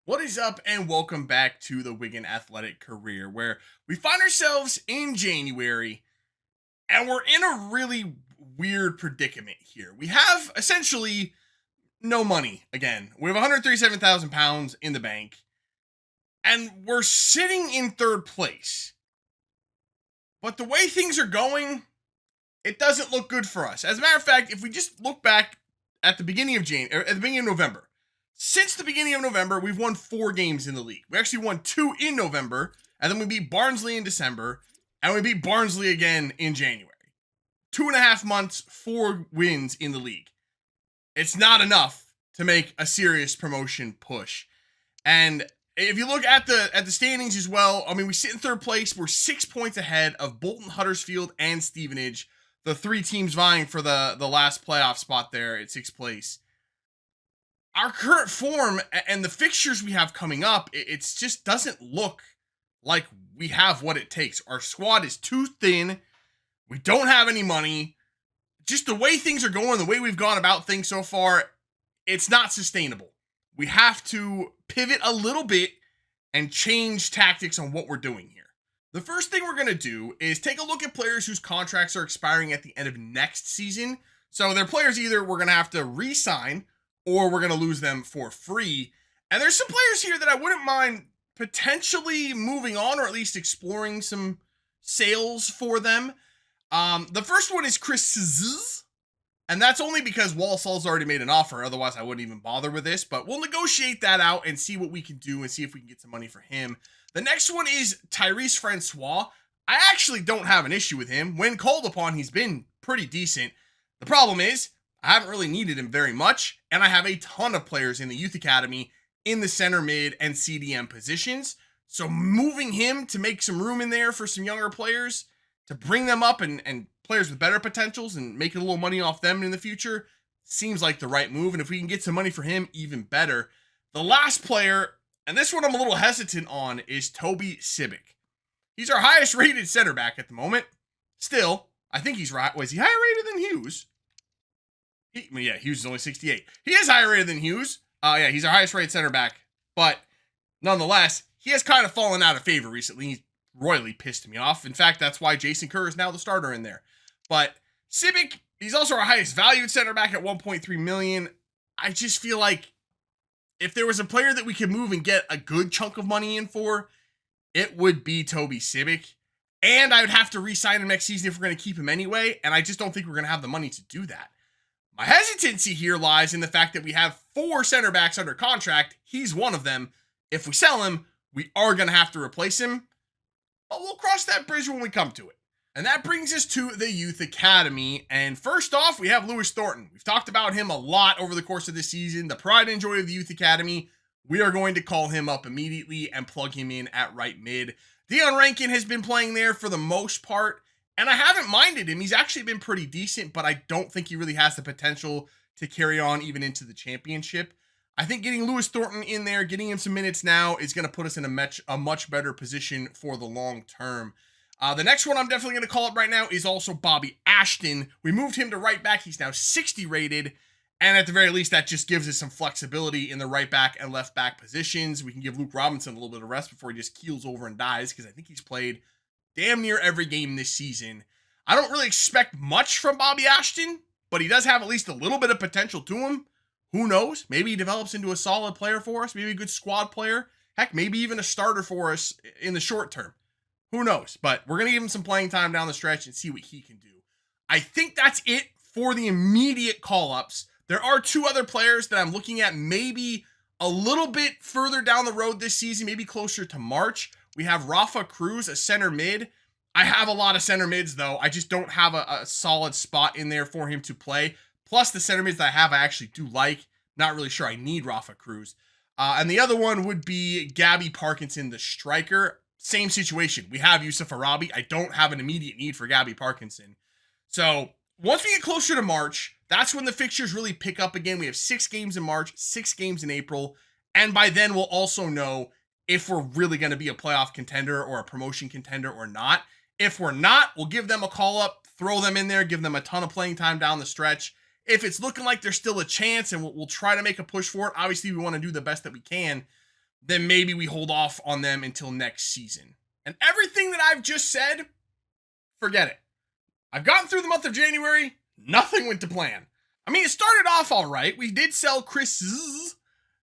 What is up, and welcome back to the Wigan Athletic career, where we find ourselves in January and we're in a really weird predicament here. We have essentially no money again. We have £137,000 in the bank, and we're sitting in third place. But the way things are going, it doesn't look good for us. As a matter of fact, if we just look back at the beginning of November, since the beginning of November, we've won 4 games in the league. We actually won 2 in November, and then we beat Barnsley in December, and we beat Barnsley again in January. 2.5 months, 4 wins in the league. It's not enough to make a serious promotion push. And if you look at the standings as well, I mean, we sit in third place. We're 6 points ahead of Bolton, Huddersfield, and Stevenage, the 3 teams vying for the last playoff spot there at 6th place. Our current form and the fixtures we have coming up, it just doesn't look like we have what it takes. Our squad is too thin. We don't have any money. Just the way things are going, the way we've gone about things so far, it's not sustainable. We have to pivot a little bit and change tactics on what we're doing here. The first thing we're going to do is take a look at players whose contracts are expiring at the end of next season. So they're players either we're going to have to re-sign or we're going to lose them for free. And there's some players here that I wouldn't mind potentially moving on, or at least exploring some sales for them. The first one is Chris Zzz, and that's only because Walsall's already made an offer. Otherwise, I wouldn't even bother with this, but we'll negotiate that out and see what we can do and see if we can get some money for him. The next one is Tyrese Francois. I actually don't have an issue with him. When called upon, he's been pretty decent. The problem is, I haven't really needed him very much, and I have a ton of players in the youth academy in the center, mid, and CDM positions. So moving him to make some room in there for some younger players, to bring them up and players with better potentials and making a little money off them in the future, seems like the right move. And if we can get some money for him, even better. The last player, and this one I'm a little hesitant on, is Toby Sibic. He's our highest rated center back at the moment. Still, I think he's right. Was he higher rated than Hughes? Hughes is only 68. He is higher rated than Hughes. He's our highest rated center back. But nonetheless, he has kind of fallen out of favor recently. He's royally pissed me off. In fact, that's why Jason Kerr is now the starter in there. But Sibic, he's also our highest valued center back at 1.3 million. I just feel like if there was a player that we could move and get a good chunk of money in for, it would be Toby Sibic. And I would have to re-sign him next season if we're going to keep him anyway. And I just don't think we're going to have the money to do that. My hesitancy here lies in the fact that we have 4 center backs under contract. He's one of them. If we sell him, we are going to have to replace him. But we'll cross that bridge when we come to it. And that brings us to the Youth Academy. And first off, we have Lewis Thornton. We've talked about him a lot over the course of this season. The pride and joy of the Youth Academy. We are going to call him up immediately and plug him in at right mid. Dion Rankin has been playing there for the most part, and I haven't minded him. He's actually been pretty decent, but I don't think he really has the potential to carry on even into the championship. I think getting Lewis Thornton in there, getting him some minutes now, is going to put us in a much better position for the long term. The next one I'm definitely going to call up right now is also Bobby Ashton. We moved him to right back. He's now 60 rated. And at the very least, that just gives us some flexibility in the right back and left back positions. We can give Luke Robinson a little bit of rest before he just keels over and dies, because I think he's played damn near every game this season. I don't really expect much from Bobby Ashton, but he does have at least a little bit of potential to him. Who knows? Maybe he develops into a solid player for us, maybe a good squad player. Heck, maybe even a starter for us in the short term. Who knows? But we're going to give him some playing time down the stretch and see what he can do. I think that's it for the immediate call-ups. There are 2 other players that I'm looking at maybe a little bit further down the road this season, maybe closer to March. We have Rafa Cruz, a center mid. I have a lot of center mids, though. I just don't have a solid spot in there for him to play. Plus, the center mids that I have, I actually do like. Not really sure I need Rafa Cruz. And the other one would be Gabby Parkinson, the striker. Same situation. We have Yusuf Arabi. I don't have an immediate need for Gabby Parkinson. So once we get closer to March, that's when the fixtures really pick up again. We have 6 games in March, 6 games in April. And by then, we'll also know if we're really going to be a playoff contender or a promotion contender or not. If we're not, we'll give them a call up, throw them in there, give them a ton of playing time down the stretch. If it's looking like there's still a chance and we'll try to make a push for it, obviously we want to do the best that we can. then maybe we hold off on them until next season. And everything that I've just said, forget it. I've gotten through the month of January, nothing went to plan. I mean, it started off all right. We did sell Chris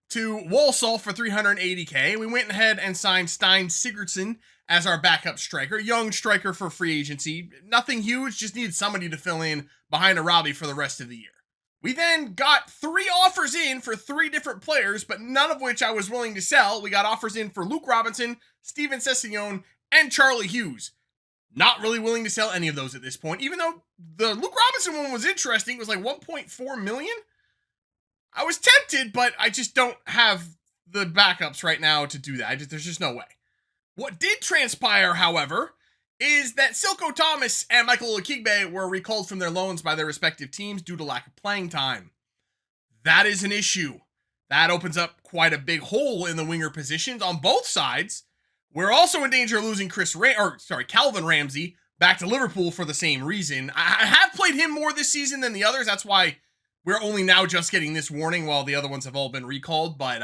to Walsall for $380K. We went ahead and signed Stein Sigurdsson as our backup striker, young striker for free agency. Nothing huge, just needed somebody to fill in behind a Robbie for the rest of the year. We then got 3 offers in for 3 different players, but none of which I was willing to sell. We got offers in for Luke Robinson, Steven Sessegnon, and Charlie Hughes. Not really willing to sell any of those at this point, even though the Luke Robinson one was interesting. It was like 1.4 million. I was tempted, but I just don't have the backups right now to do that. There's just no way. What did transpire, however, is that Silko Thomas and Michael Olakigbe were recalled from their loans by their respective teams due to lack of playing time. That is an issue. That opens up quite a big hole in the winger positions on both sides. We're also in danger of losing Calvin Ramsey back to Liverpool for the same reason. I have played him more this season than the others. That's why we're only now just getting this warning while the other ones have all been recalled. But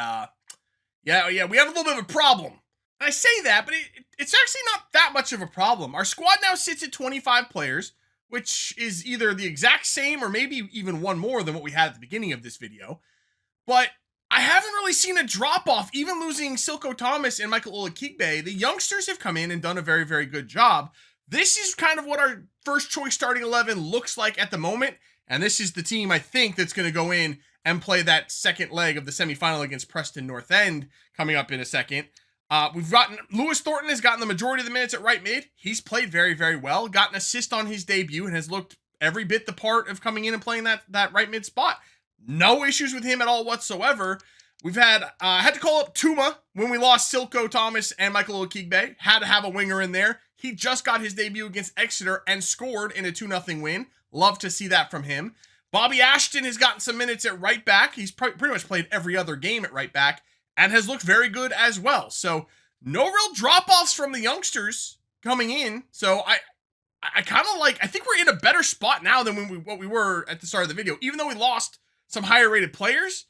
yeah, we have a little bit of a problem. I say that, but it's actually not that much of a problem. Our squad now sits at 25 players, which is either the exact same or maybe even one more than what we had at the beginning of this video. But I haven't really seen a drop-off, even losing Silko Thomas and Michael Olakigbe. The youngsters have come in and done a very, very good job. This is kind of what our first choice starting 11 looks like at the moment, and this is the team I think that's going to go in and play that second leg of the semifinal against Preston North End coming up in a second. We've gotten Lewis Thornton has gotten the majority of the minutes at right mid. He's played very, very well. Got an assist on his debut and has looked every bit the part of coming in and playing that right mid spot. No issues with him at all whatsoever. We've had to call up Tuma when we lost Silko Thomas and Michael Olakigbe. Had to have a winger in there. He just got his debut against Exeter and scored in a 2-0 win. Love to see that from him. Bobby Ashton has gotten some minutes at right back. He's pretty much played every other game at right back and has looked very good as well. So no real drop-offs from the youngsters coming in. So I kind of I think we're in a better spot now than what we were at the start of the video. Even though we lost some higher rated players,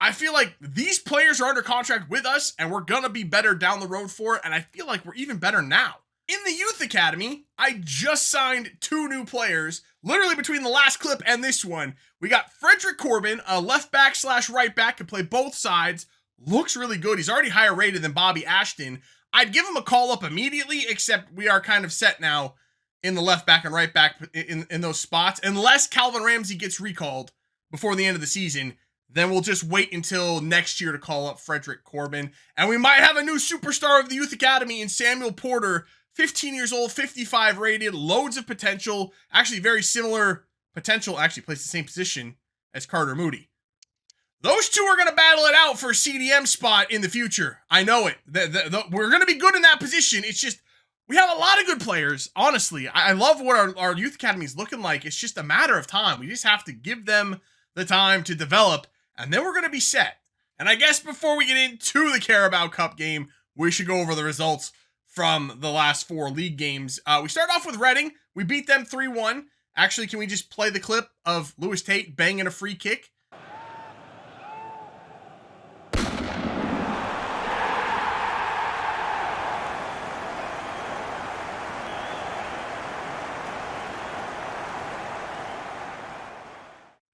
I feel like these players are under contract with us and we're going to be better down the road for it. And I feel like we're even better now. In the youth academy, I just signed 2 new players, literally between the last clip and this one. We got Frederick Corbin, a left back / right back, can play both sides. Looks really good. He's already higher rated than Bobby Ashton. I'd give him a call up immediately, except we are kind of set now in the left back and right back in those spots. Unless Calvin Ramsey gets recalled before the end of the season, then we'll just wait until next year to call up Frederick Corbin. And we might have a new superstar of the youth academy in Samuel Porter, 15 years old, 55 rated, loads of potential, actually very similar potential, actually plays the same position as Carter Moody. Those two are going to battle it out for a CDM spot in the future. I know it. We're going to be good in that position. It's just, we have a lot of good players, honestly. I love what our youth academy is looking like. It's just a matter of time. We just have to give them the time to develop, and then we're going to be set. And I guess before we get into the Carabao Cup game, we should go over the results from the last 4 league games. We start off with Reading. We beat them 3-1. Actually, can we just play the clip of Lewis Tate banging a free kick?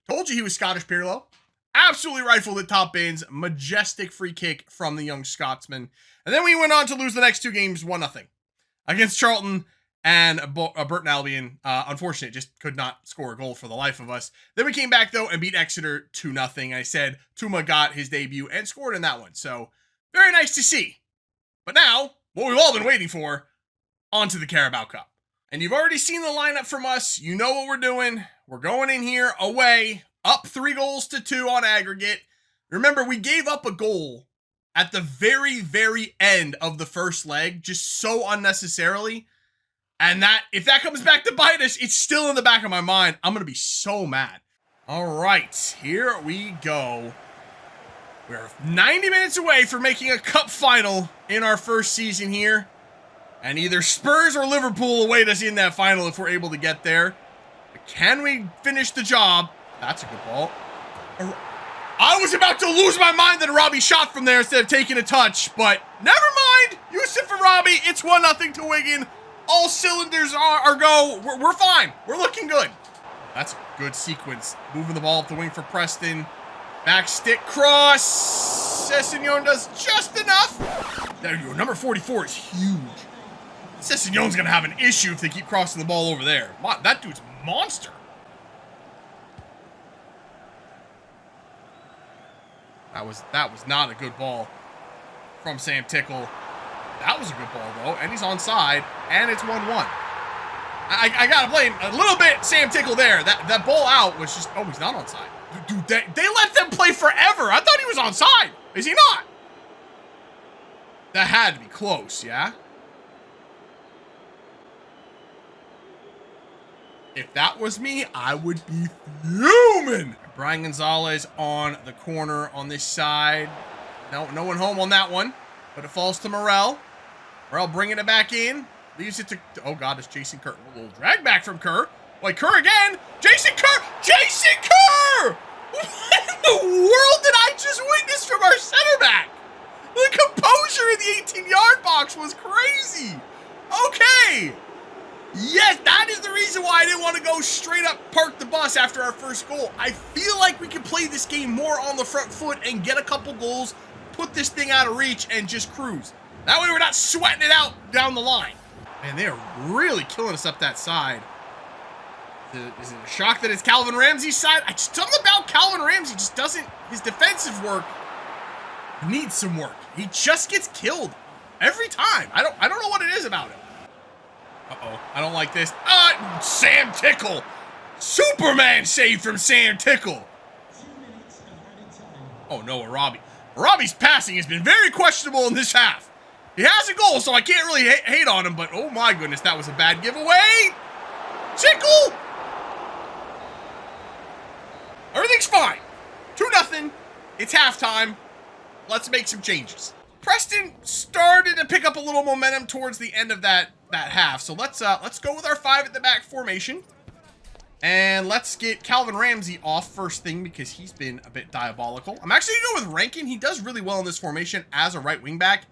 Told you he was Scottish Pirlo. Absolutely rifled at top bins. Majestic free kick from the young Scotsman. And then we went on to lose the next 2 games 1-0 against Charlton and Burton Albion. Unfortunate, just could not score a goal for the life of us. Then we came back, though, and beat Exeter 2-0. I said Tuma got his debut and scored in that one. So, very nice to see. But now, what we've all been waiting for, onto the Carabao Cup. And you've already seen the lineup from us. You know what we're doing. We're going in here away, up 3-2 on aggregate. Remember, we gave up a goal at the very, very end of the first leg, just so unnecessarily. And that, if that comes back to bite us, it's still in the back of my mind. I'm going to be so mad. All right, here we go. We're 90 minutes away from making a cup final in our first season here. And either Spurs or Liverpool await us in that final if we're able to get there. But can we finish the job? That's a good ball. I was about to lose my mind that Arabi shot from there instead of taking a touch, but never mind. Yusuf Arabi, it's 1-0 to Wigan. All cylinders are go. We're fine. We're looking good. That's a good sequence. Moving the ball up the wing for Preston. Back stick cross. Sessignon does just enough. There you go. Number 44 is huge. Sessignon's going to have an issue if they keep crossing the ball over there. That dude's a monster. That was not a good ball from Sam Tickle. That was a good ball, though, and he's onside, and it's 1-1. I got to blame a little bit Sam Tickle there. That ball out was just... Oh, he's not onside. Dude, they let them play forever. I thought he was onside. Is he not? That had to be close, yeah? If that was me, I would be fuming. Brian Gonzalez on the corner on this side. No one home on that one, but it falls to Morel. Morel bringing it back in. Leaves it to... Oh, God, it's Jason Kerr. A little drag back from Kerr. Like, Kerr again. Jason Kerr! Jason Kerr! What in the world did I just witness from our center back? The composure in the 18-yard box was crazy. Okay. Yes, that is the reason why I didn't want to go straight up park the bus after our first goal. I feel like we can play this game more on the front foot and get a couple goals, put this thing out of reach, and just cruise. That way we're not sweating it out down the line. Man, they are really killing us up that side. Is it a shock that it's Calvin Ramsey's side? Something about Calvin Ramsey just doesn't... His defensive work needs some work. He just gets killed every time. I don't know what it is about him. Uh-oh, I don't like this. Sam Tickle. Superman save from Sam Tickle. Oh, no, Arabi. Arabi's passing has been very questionable in this half. He has a goal, so I can't really hate on him, but oh my goodness, that was a bad giveaway. Tickle. Everything's fine. 2-0. It's halftime. Let's make some changes. Preston started to pick up a little momentum towards the end of that half. So let's go with our 5 at the back formation. And let's get Calvin Ramsey off first thing because he's been a bit diabolical. I'm actually going to go with Rankin. He does really well in this formation as a right wing back.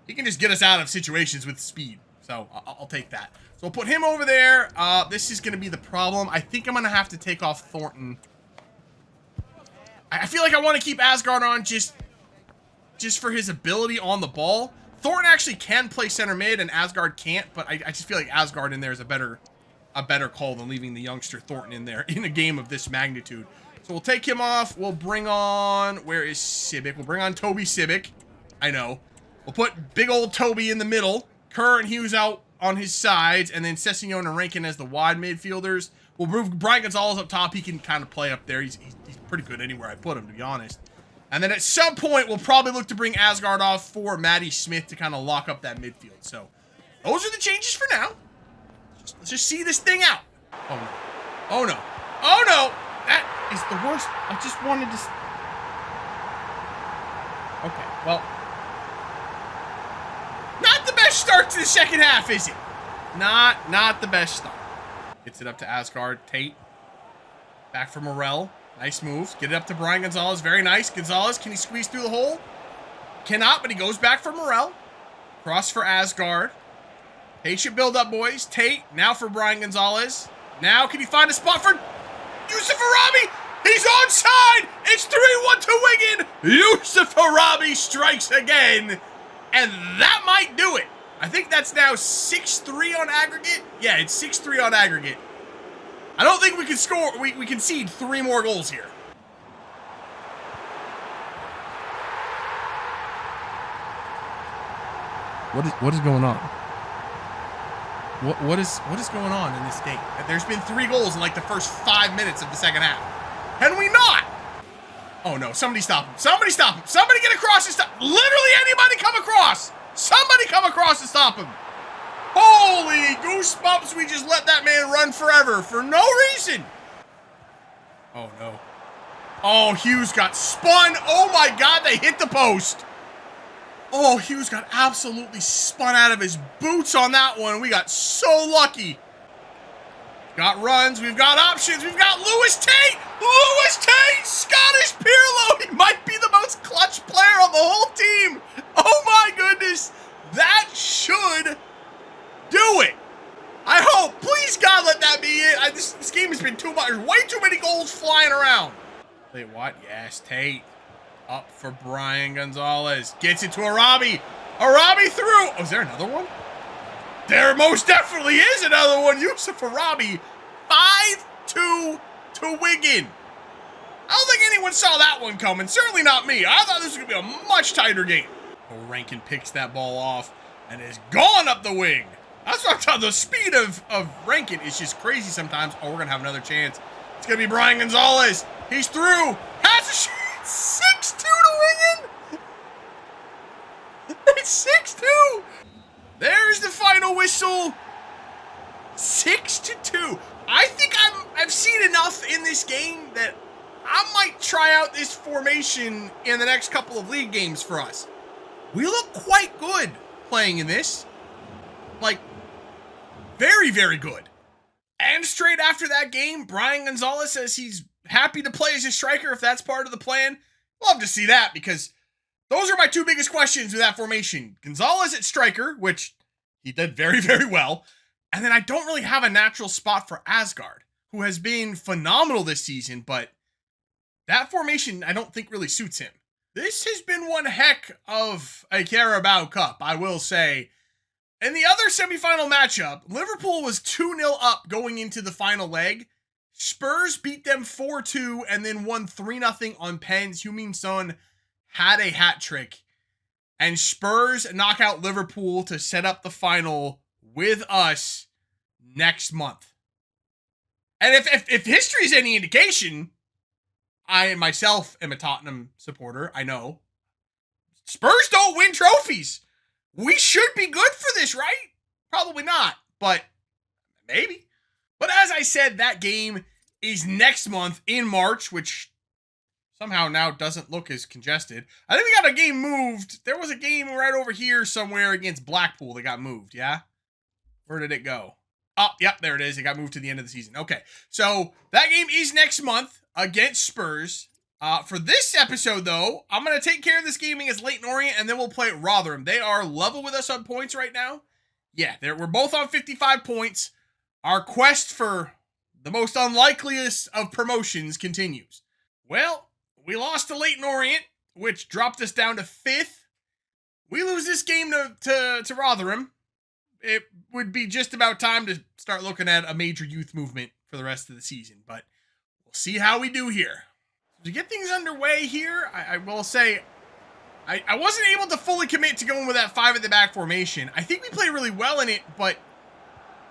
He can just get us out of situations with speed. So I'll take that. So we'll put him over there. This is going to be the problem. I think I'm going to have to take off Thornton. I feel like I want to keep Asgard on just for his ability on the ball. Thornton actually can play center mid and Asgard can't, but I just feel like Asgard in there is a better call than leaving the youngster Thornton in there in a game of this magnitude. So we'll take him off. We'll bring on... Where is Sibic? We'll bring on Toby Sibic. I know. We'll put big old Toby in the middle. Kerr and Hughes out on his sides. And then Sessignon and Rankin as the wide midfielders. We'll move Brian Gonzalez up top. He can kind of play up there. He's pretty good anywhere I put him, to be honest. And then at some point, we'll probably look to bring Asgard off for Matty Smith to kind of lock up that midfield. So those are the changes for now. Let's just see this thing out. Oh, no. Oh, no. Oh, no. That is the worst. I just wanted to... Okay, well... Not the best start to the second half, is it? Not the best start. Gets it up to Asgard. Tate. Back for Morel. Nice moves. Get it up to Brian Gonzalez. Very nice. Gonzalez, can he squeeze through the hole? Cannot, but he goes back for Morel. Cross for Asgard. Patient build up, boys. Tate, now for Brian Gonzalez. Now, can he find a spot for Yusuf Arabi? He's onside! It's 3-1 to Wigan! Yusuf Arabi strikes again! And that might do it. I think that's now 6-3 on aggregate. Yeah, it's 6-3 on aggregate. I don't think we can score. We concede 3 more goals here. What is going on? What is going on in this game? There's been 3 goals in like the first 5 minutes of the second half. Can we not? Oh no! Somebody stop him! Somebody stop him! Somebody get across and stop! Literally anybody come across! Somebody come across and stop him! Holy goosebumps, we just let that man run forever for no reason. Oh, no. Oh, Hughes got spun. Oh, my God, they hit the post. Oh, Hughes got absolutely spun out of his boots on that one. We got so lucky. Got runs. We've got options. We've got Lewis Tate. Lewis Tate, Scottish Pirlo. He might be the most clutch player on the whole team. Oh my goodness. That should do it. I hope. Please, God, let that be it. This game has been too much. There's way too many goals flying around. Wait, what? Yes, Tate. Up for Brian Gonzalez. Gets it to Arabi. Arabi through. Oh, is there another one? There most definitely is another one. Yusuf Arabi. 5-2 to Wigan. I don't think anyone saw that one coming. Certainly not me. I thought this was going to be a much tighter game. Oh, Rankin picks that ball off and is gone up the wing. That's what I'm talking about. The speed of Rankin is just crazy sometimes. Oh, we're going to have another chance. It's going to be Brian Gonzalez. He's through. Has a shot. 6-2 to Wigan. It's 6-2. There's the final whistle. 6-2. I think I've seen enough in this game that I might try out this formation in the next couple of league games for us. We look quite good playing in this. Like, very, very good. And straight after that game, Brian Gonzalez says he's happy to play as a striker if that's part of the plan. Love to see that, because those are my two biggest questions with that formation. Gonzalez at striker, which he did very, very well. And then I don't really have a natural spot for Asgard, who has been phenomenal this season, but that formation I don't think really suits him. This has been one heck of a Carabao Cup, I will say. In the other semifinal matchup, Liverpool was 2-0 up going into the final leg. Spurs beat them 4-2 and then won 3-0 on pens. Heung-min Son had a hat trick. And Spurs knock out Liverpool to set up the final with us next month. And if history is any indication, I myself am a Tottenham supporter, I know. Spurs don't win trophies. We should be good for this, right? Probably not, but maybe. But as I said, that game is next month in March, which somehow now doesn't look as congested. I think we got a game moved. There was a game right over here somewhere against Blackpool that got moved, yeah? Where did it go? Oh, yep, there it is. It got moved to the end of the season. Okay, so that game is next month against Spurs. For this episode, though, I'm going to take care of this game against Leyton Orient, and then we'll play Rotherham. They are level with us on points right now. Yeah, we're both on 55 points. Our quest for the most unlikeliest of promotions continues. Well, we lost to Leyton Orient, which dropped us down to 5th. We lose this game to Rotherham. It would be just about time to start looking at a major youth movement for the rest of the season, but we'll see how we do here. To get things underway here, I will say, I wasn't able to fully commit to going with that 5 at the back formation. I think we play really well in it, but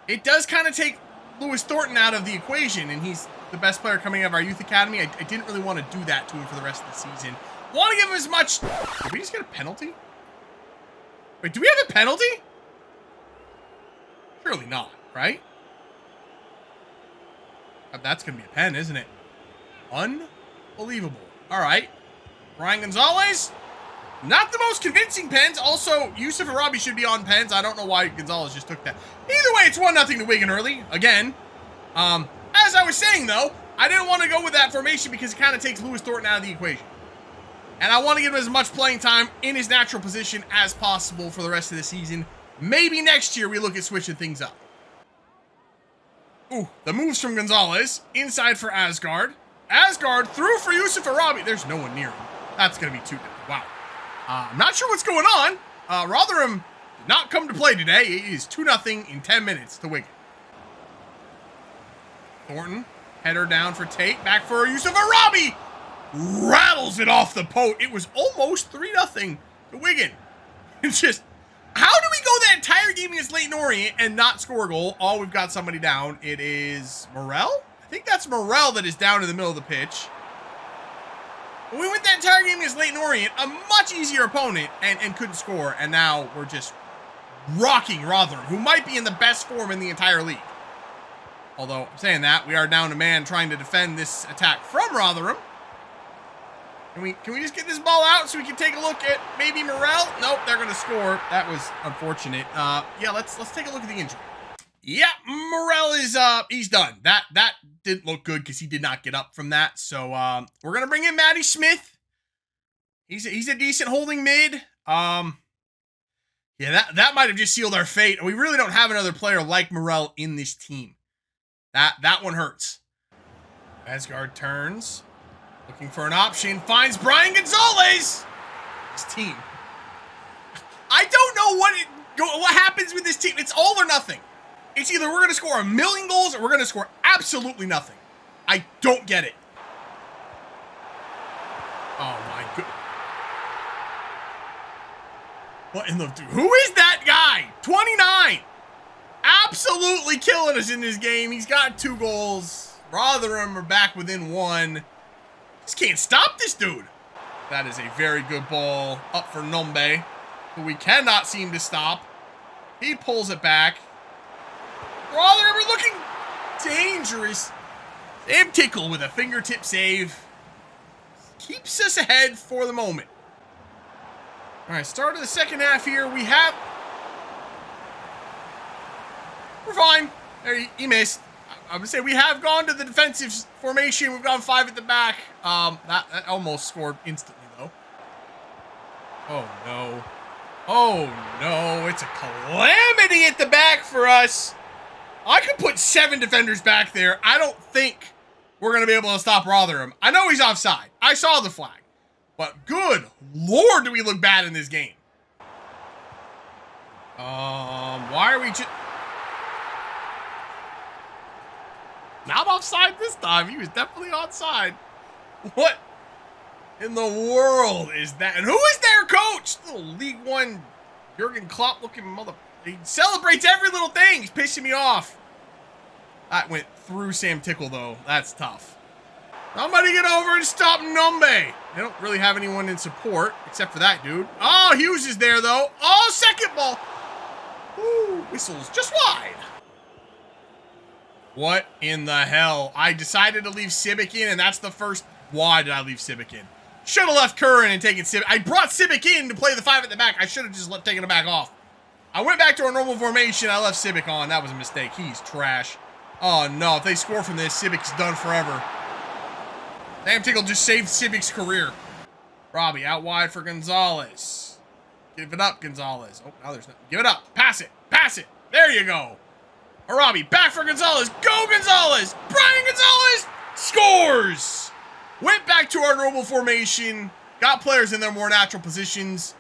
it does kind of take Lewis Thornton out of the equation, and he's the best player coming out of our youth academy. I didn't really want to do that to him for the rest of the season. Want to give him as much... Did we just get a penalty? Wait, do we have a penalty? Surely not, right? That's going to be a pen, isn't it? Unbelievable. All right. Brian Gonzalez. Not the most convincing pens. Also, Yusuf Arabi should be on pens. I don't know why Gonzalez just took that. Either way, it's 1-0 to Wigan early. Again. As I was saying, though, I didn't want to go with that formation because it kind of takes Lewis Thornton out of the equation. And I want to give him as much playing time in his natural position as possible for the rest of the season. Maybe next year we look at switching things up. Ooh, the moves from Gonzalez. Inside for Asgard. Asgard through for Yusuf Arabi. There's no one near him. That's going to be 2-0. Wow. I'm not sure what's going on. Rotherham did not come to play today. It is 2-0 in 10 minutes to Wigan. Thornton, header down for Tate. Back for Yusuf Arabi. Rattles it off the post. It was almost 3-0 to Wigan. It's just, how do we go that entire game against Leyton Orient and not score a goal? Oh, we've got somebody down. It is Morel? I think that's Morel that is down in the middle of the pitch. We went that entire game against Leyton Orient, a much easier opponent, and couldn't score. And now we're just rocking Rotherham, who might be in the best form in the entire league. Although, I'm saying that, we are down a man trying to defend this attack from Rotherham. Can we just get this ball out so we can take a look at maybe Morel? Nope, they're going to score. That was unfortunate. Yeah, let's take a look at the injury. Yeah, Morel is he's done. That didn't look good because he did not get up from that. So we're gonna bring in Matty Smith. He's a decent holding mid. Yeah, that might have just sealed our fate. We really don't have another player like Morel in this team. That one hurts. Asgard turns, looking for an option, finds Brian Gonzalez. His team. I don't know what happens with this team. It's all or nothing. It's either we're going to score 1,000,000 goals or we're going to score absolutely nothing. I don't get it. Oh my god. What in the dude? Who is that guy? 29. Absolutely killing us in this game. He's got 2 goals. Rotherham are back within 1. Just can't stop this dude. That is a very good ball up for Nombe, who we cannot seem to stop. He pulls it back. Rotherham are looking dangerous. Sam Tickle with a fingertip save. Keeps us ahead for the moment. All right, start of the second half here. We're fine. There, he missed. I would say we have gone to the defensive formation. We've gone 5 at the back. That almost scored instantly, though. Oh, no. Oh, no. It's a calamity at the back for us. I could put 7 defenders back there. I don't think we're going to be able to stop Rotherham. I know he's offside. I saw the flag. But good Lord, do we look bad in this game. Why are we just... Not offside this time. He was definitely onside. What in the world is that? And who is their coach? Little League One Jurgen Klopp looking mother... He celebrates every little thing. He's pissing me off. That went through Sam Tickle, though. That's tough. Somebody get over and stop Nombe. They don't really have anyone in support, except for that dude. Oh, Hughes is there, though. Oh, second ball. Ooh, whistles just wide. What in the hell? I decided to leave Sibic in, and that's the first... Why did I leave Sibic in? Should have left Curran and taken Sibic. I brought Sibic in to play the 5 at the back. I should have just taken him back off. I went back to our normal formation. I left Sibic on. That was a mistake. He's trash. Oh, no. If they score from this, Sibic's done forever. Sam Tickle just saved Sibic's career. Robbie out wide for Gonzalez. Give it up, Gonzalez. Oh, now there's nothing. Give it up. Pass it. Pass it. There you go. Robbie back for Gonzalez. Go, Gonzalez. Brian Gonzalez scores. Went back to our normal formation. Got players in their more natural positions.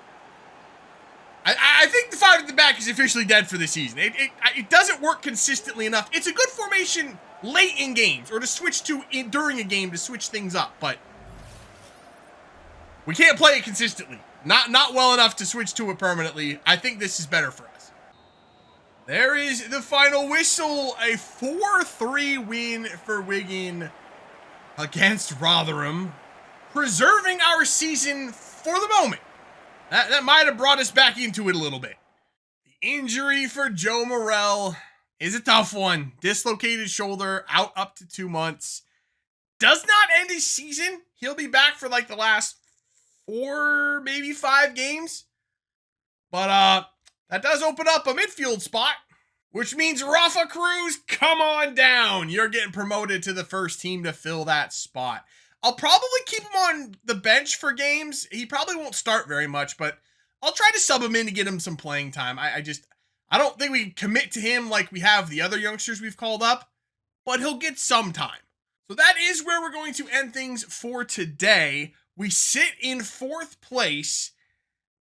I think the 5 at the back is officially dead for the season. It doesn't work consistently enough. It's a good formation late in games or to switch to during a game to switch things up, but we can't play it consistently. Not well enough to switch to it permanently. I think this is better for us. There is the final whistle. A 4-3 win for Wigan against Rotherham, preserving our season for the moment. That might have brought us back into it a little bit. The injury for Joe Morel is a tough one. Dislocated shoulder, out up to 2 months. Does not end his season. He'll be back for like the last 4, maybe 5 games. But that does open up a midfield spot, which means Rafa Cruz, come on down. You're getting promoted to the first team to fill that spot. I'll probably keep him on the bench for games. He probably won't start very much, but I'll try to sub him in to get him some playing time. I don't think we commit to him like we have the other youngsters we've called up, but he'll get some time. So that is where we're going to end things for today. We sit in 4th place,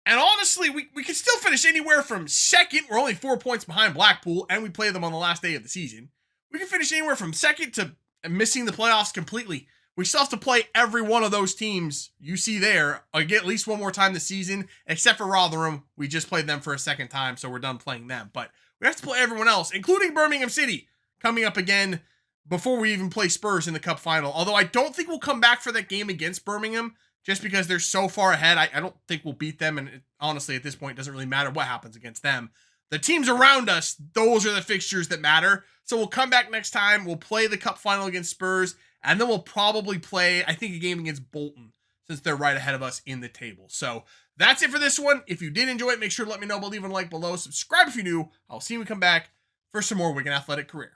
and honestly, we could still finish anywhere from 2nd. We're only 4 points behind Blackpool, and we play them on the last day of the season. We can finish anywhere from 2nd to missing the playoffs completely. We still have to play every one of those teams you see there again at least one more time this season, except for Rotherham. We just played them for a second time, so we're done playing them. But we have to play everyone else, including Birmingham City, coming up again before we even play Spurs in the Cup final. Although I don't think we'll come back for that game against Birmingham, just because they're so far ahead. I don't think we'll beat them, and honestly, at this point, it doesn't really matter what happens against them. The teams around us, those are the fixtures that matter. So we'll come back next time. We'll play the Cup final against Spurs, and then we'll probably play, I think, a game against Bolton, since they're right ahead of us in the table. So that's it for this one. If you did enjoy it, make sure to let me know by leaving a like below. Subscribe if you're new. I'll see you when we come back for some more Wigan Athletic career.